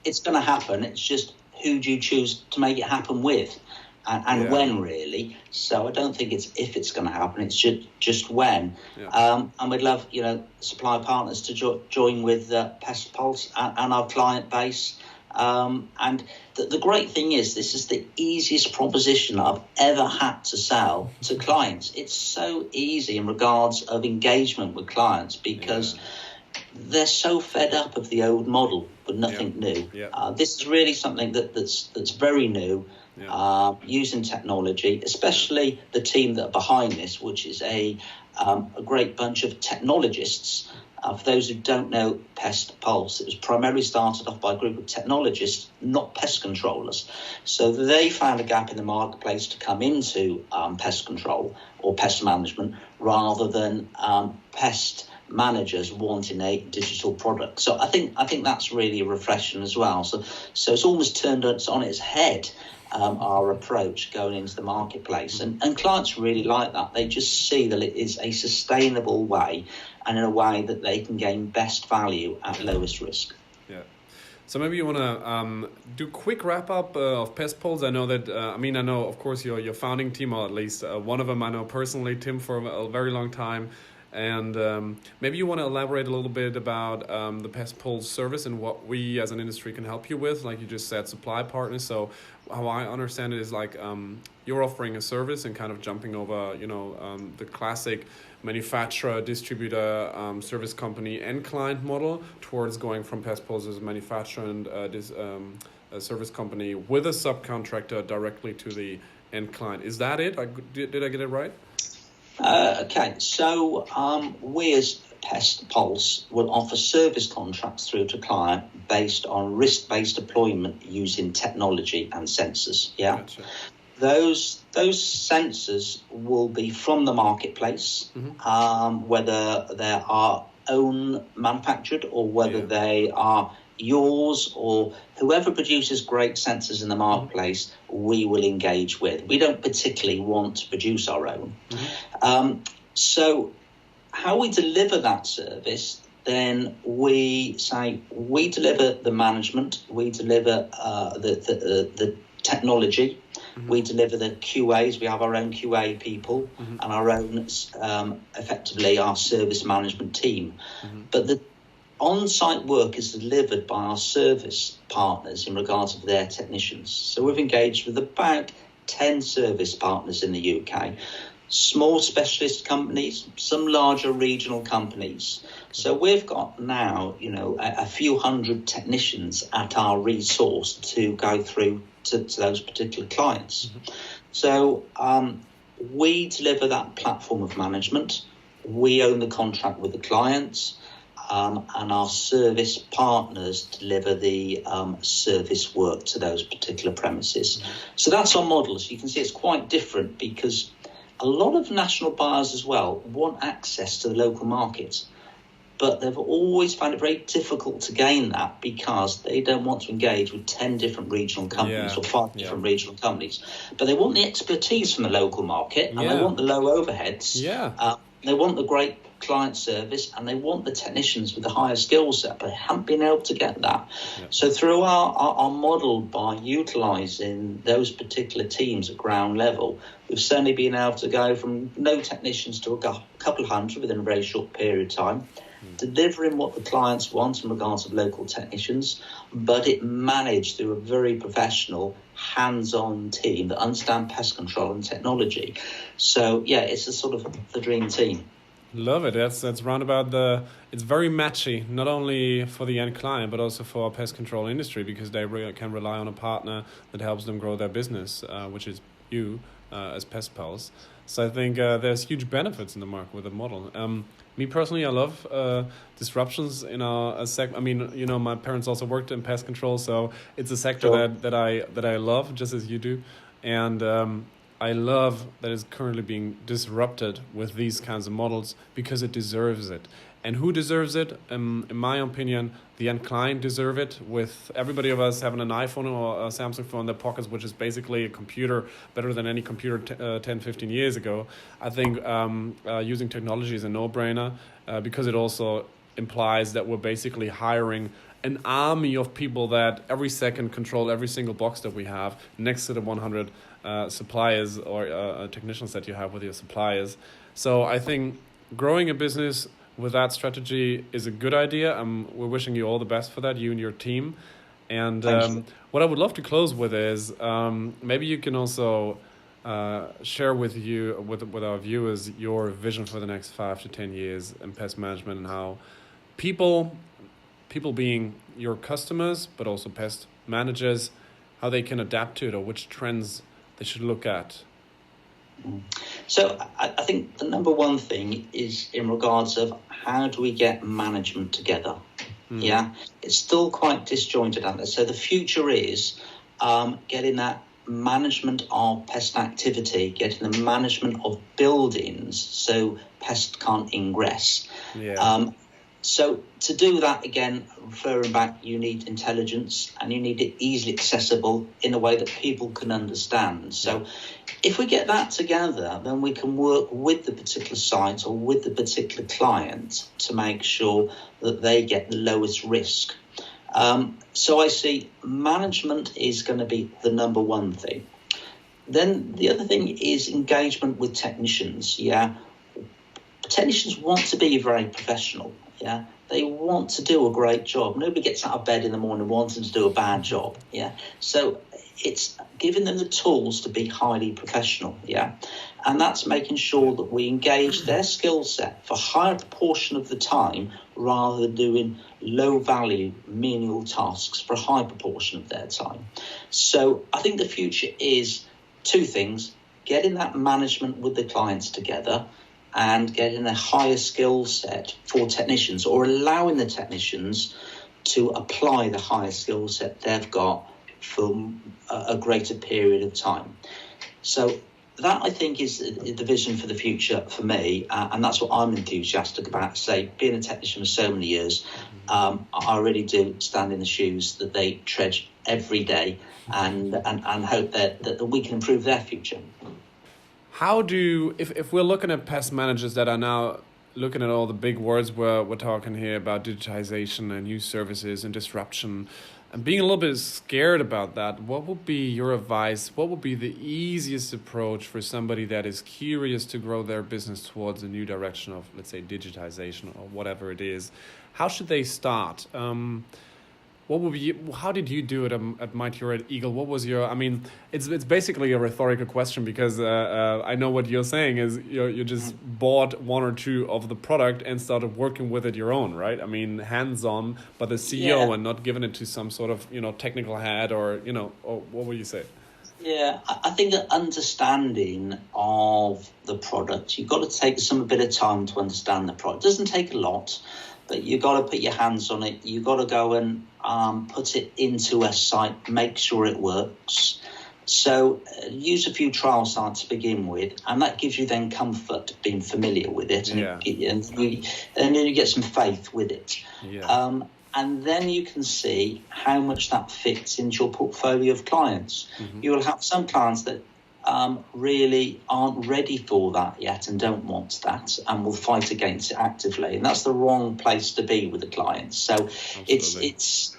It's going to happen. It's just who do you choose to make it happen with, and when, really. So I don't think it's if it's going to happen, it's just when. And we'd love, supply partners to join with PestPulse and our client base. And the great thing is, this is the easiest proposition I've ever had to sell to clients. It's so easy in regards of engagement with clients, because they're so fed up of the old model with nothing new. This is really something that's very new, using technology, especially the team that are behind this, which is a great bunch of technologists. For those who don't know PestPulse, it was primarily started off by a group of technologists, not pest controllers. So they found a gap in the marketplace to come into pest control or pest management rather than pest managers wanting a digital product. So I think that's really refreshing as well. So it's almost turned on its head, our approach going into the marketplace, and clients really like that. They just see that it is a sustainable way, and in a way that they can gain best value at lowest risk. Yeah. So maybe you want to do a quick wrap up of PestPulse. I know that, I know, of course, your founding team, or at least one of them I know personally, Tim, for a very long time. And maybe you want to elaborate a little bit about the PestPulse service and what we as an industry can help you with. Like you just said, supply partners. So how I understand it is like you're offering a service and kind of jumping over, the classic manufacturer, distributor, service company and client model towards going from PestPulse as a manufacturer and a service company with a subcontractor directly to the end client. Is that it? Did I get it right? Okay, so we as PestPulse will offer service contracts through to client based on risk-based deployment using technology and sensors. Yeah, Gotcha. Those sensors will be from the marketplace, whether they are own manufactured or whether they are yours or whoever produces great sensors in the marketplace, we will engage with. We don't particularly want to produce our own. So how we deliver that service, then we say we deliver the management, we deliver the technology, we deliver the QAs. We have our own QA people and our own, effectively, our service management team. But the on-site work is delivered by our service partners in regards to their technicians. So we've engaged with about 10 service partners in the UK, small specialist companies, some larger regional companies. So we've got now, a few hundred technicians at our resource to go through to those particular clients. So we deliver that platform of management. We own the contract with the clients. And our service partners deliver the service work to those particular premises. So that's our model. So you can see it's quite different because a lot of national buyers as well want access to the local markets, but they've always found it very difficult to gain that because they don't want to engage with 10 different regional companies or 5 different regional companies. But they want the expertise from the local market and they want the low overheads. They want the great client service and they want the technicians with the higher skill set, but they haven't been able to get that. So through our model, by utilising those particular teams at ground level, we've certainly been able to go from no technicians to a couple of hundred within a very short period of time, delivering what the clients want in regards of local technicians, but it managed through a very professional, hands-on team that understand pest control and technology. So it's a sort of the dream team. Love it. That's roundabout it's very matchy, not only for the end client, but also for our pest control industry, because they can rely on a partner that helps them grow their business, which is you as PestPulse. So I think there's huge benefits in the market with the model. Me personally, I love disruptions in our sector. My parents also worked in pest control, so it's a sector that I love, just as you do. And I love that it's currently being disrupted with these kinds of models because it deserves it. And who deserves it? In my opinion, the end client deserve it, with everybody of us having an iPhone or a Samsung phone in their pockets, which is basically a computer better than any computer 10, 15 years ago. I think using technology is a no-brainer because it also implies that we're basically hiring an army of people that every second control every single box that we have next to the 100 suppliers or technicians that you have with your suppliers. So I think growing a business with that strategy is a good idea. We're wishing you all the best for that, you and your team. And what I would love to close with is maybe you can also share with our viewers your vision for the next 5 to 10 years in pest management, and how people being your customers, but also pest managers, how they can adapt to it, or which trends they should look at. So I think the number one thing is in regards of how do we get management together? It's still quite disjointed out there. So the future is getting that management of pest activity, getting the management of buildings so pests can't ingress. So to do that, again, referring back, you need intelligence and you need it easily accessible in a way that people can understand. So if we get that together, then we can work with the particular site or with the particular client to make sure that they get the lowest risk. So I see management is going to be the number one thing. Then the other thing is engagement with technicians. Technicians want to be very professional. They want to do a great job. Nobody gets out of bed in the morning wanting to do a bad job. So it's giving them the tools to be highly professional. And that's making sure that we engage their skill set for a higher proportion of the time rather than doing low value menial tasks for a high proportion of their time. So I think the future is two things: getting that management with the clients together and getting a higher skill set for technicians, or allowing the technicians to apply the higher skill set they've got for a greater period of time. So that, I think, is the vision for the future for me, and that's what I'm enthusiastic about. Say, being a technician for so many years, I really do stand in the shoes that they tread every day, and hope that we can improve their future. How do, if we're looking at pest managers that are now looking at all the big words we're talking here about digitization and new services and disruption, and being a little bit scared about that, what would be your advice? What would be the easiest approach for somebody that is curious to grow their business towards a new direction of, let's say, digitization or whatever it is? How should they start? What would be? How did you do it at Mitie or at Eagle? What was your? I mean, it's basically a rhetorical question, because I know what you're saying is you just bought one or two of the product and started working with it your own, right? I mean, hands-on, but the CEO and not giving it to some sort of technical head or or what would you say? Yeah, I think that understanding of the product, you've got to take some bit of time to understand the product. It doesn't take a lot, but you've got to put your hands on it. You've got to go and put it into a site, make sure it works. So use a few trial sites to begin with, and that gives you then comfort being familiar with it, and then you get some faith with it. And then you can see how much that fits into your portfolio of clients. You will have some clients that really aren't ready for that yet and don't want that and will fight against it actively, and that's the wrong place to be with the clients. So it's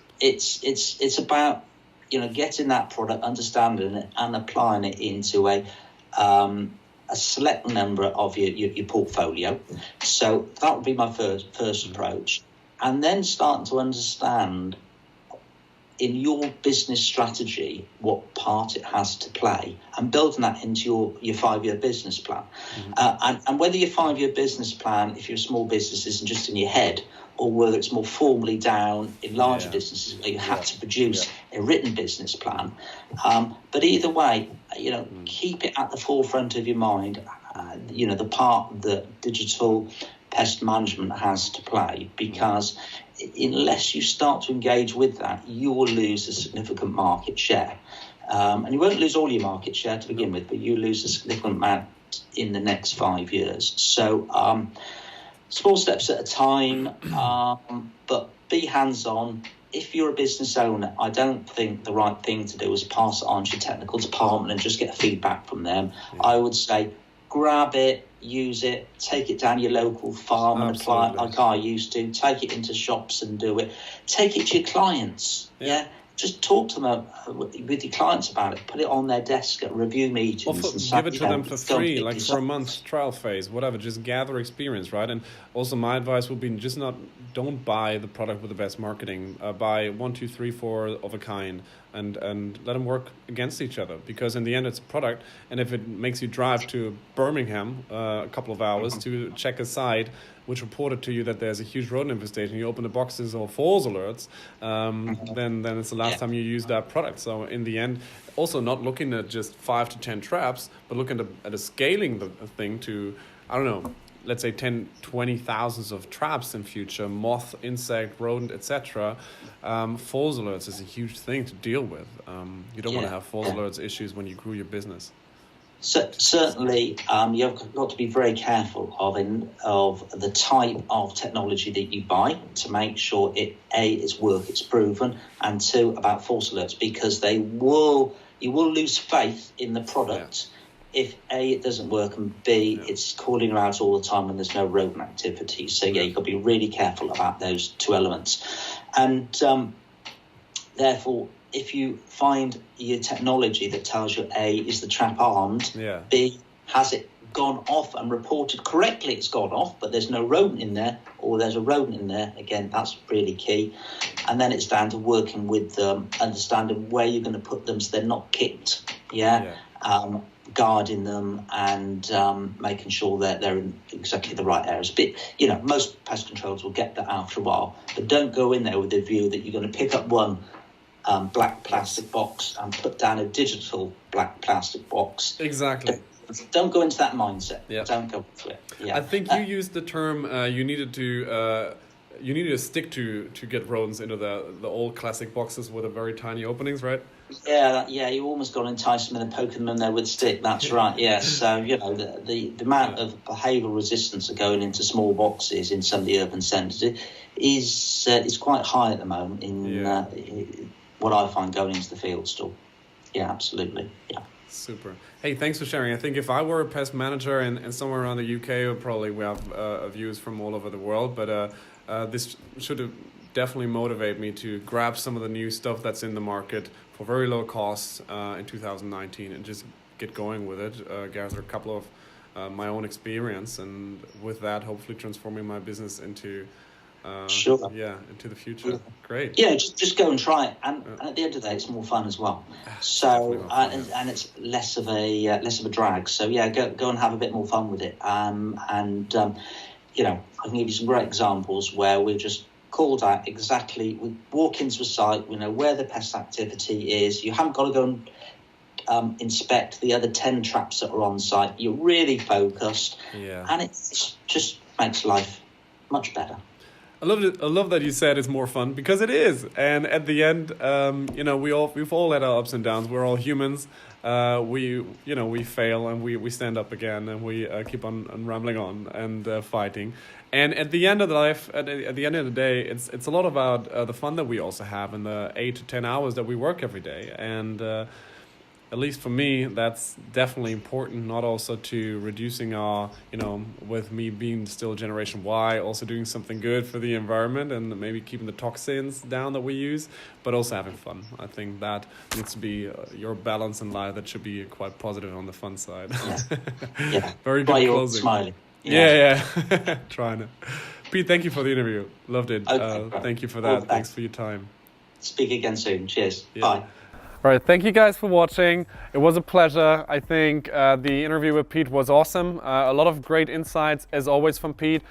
about getting that product, understanding it, and applying it into a select number of your portfolio. So that would be my first approach, and then starting to understand in your business strategy what part it has to play, and building that into your 5-year business plan. And whether your 5-year business plan, if you're a small business, isn't just in your head, or whether it's more formally down in larger businesses where you have to produce a written business plan. But either way, keep it at the forefront of your mind, the part that digital pest management has to play, because unless you start to engage with that, you will lose a significant market share. And you won't lose all your market share to begin with, but you lose a significant amount in the next 5 years. So small steps at a time, but be hands-on. If you're a business owner, I don't think the right thing to do is pass it on to your technical department and just get feedback from them. I would say grab it, use it, take it down your local farm and apply it like I used to. Take it into shops and do it. Take it to your clients. Just talk to them with your clients about it. Put it on their desk at review meetings. Give it to them for free, like for a month trial phase, whatever. Just gather experience, right? And also my advice would be don't buy the product with the best marketing. Buy 1, 2, 3, 4 of a kind, and let them work against each other. Because in the end, it's a product. And if it makes you drive to Birmingham a couple of hours to check a site which reported to you that there's a huge rodent infestation, you open the boxes or false alerts, then it's the last time you use that product. So in the end, also not looking at just 5 to 10 traps, but looking at scaling the thing to, I don't know, let's say 10, 20 thousands of traps in future, moth, insect, rodent, etc., false alerts is a huge thing to deal with. You don't want to have false alerts issues when you grew your business. So, certainly, you've got to be very careful of the type of technology that you buy to make sure it's work, it's proven, and two, about false alerts, because you will lose faith in the product if A, it doesn't work, and B, it's calling you out all the time and there's no rodent activity. So you've got to be really careful about those two elements. And therefore, if you find your technology that tells you A, is the trap armed, B, has it gone off and reported correctly it's gone off, but there's no rodent in there, or there's a rodent in there, again, that's really key. And then it's down to working with them, understanding where you're going to put them so they're not kicked, guarding them and making sure that they're in exactly the right areas. But, most pest controls will get that after a while, but don't go in there with the view that you're going to pick up one black plastic box and put down a digital black plastic box. Exactly. Don't go into that mindset. Yeah. Don't go into it. Yeah. I think you used the term you needed to stick to get rodents into the old classic boxes with the very tiny openings, right? Yeah. You almost got to entice them and poke them in there with a stick. That's right. Yeah. So the amount of behavioural resistance of going into small boxes in some of the urban centres is quite high at the moment in what I find going into the field still. Yeah, absolutely. Yeah. Super. Hey, thanks for sharing. I think if I were a pest manager and somewhere around the UK, probably we have views from all over the world, but this should have definitely motivate me to grab some of the new stuff that's in the market for very low costs in 2019 and just get going with it, gather a couple of my own experience, and with that, hopefully transforming my business into into the future. Great. Yeah, just go and try it, and at the end of the day, it's more fun as well. So and it's less of a drag. So go and have a bit more fun with it. I can give you some great examples where we've just called out exactly. We walk into a site, we know where the pest activity is. You haven't got to go and inspect the other 10 traps that are on site. You're really focused, and it just makes life much better. I love that you said it's more fun, because it is. And at the end, we've all had our ups and downs. We're all humans. We fail and we stand up again, and we keep on rambling on and fighting. And at the end of the life, at the end of the day, it's a lot about the fun that we also have in the 8 to 10 hours that we work every day. And at least for me, that's definitely important, not also to reducing our, with me being still Generation Y, also doing something good for the environment and maybe keeping the toxins down that we use, but also having fun. I think that needs to be your balance in life. That should be quite positive on the fun side. Yeah. Very good closing. Smiling. Yeah. Trying to. Pete, thank you for the interview. Loved it. Okay. Thank you for that. Thanks for your time. Speak again soon. Cheers. Yeah. Bye. All right, thank you guys for watching. It was a pleasure. I think the interview with Pete was awesome. A lot of great insights, as always, from Pete.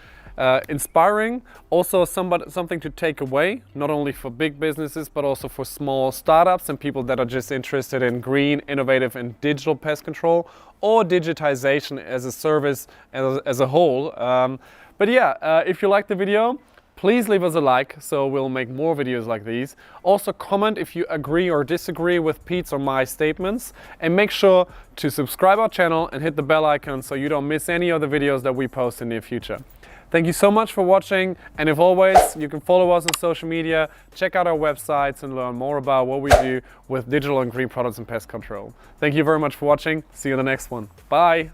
Inspiring, also something to take away, not only for big businesses, but also for small startups and people that are just interested in green, innovative and digital pest control, or digitization as a service as a whole. If you like the video, please leave us a like, so we'll make more videos like these. Also comment if you agree or disagree with Pete's or my statements, and make sure to subscribe our channel and hit the bell icon so you don't miss any of the videos that we post in the near future. Thank you so much for watching, and as always, you can follow us on social media, check out our websites and learn more about what we do with digital and green products and pest control. Thank you very much for watching. See you in the next one. Bye.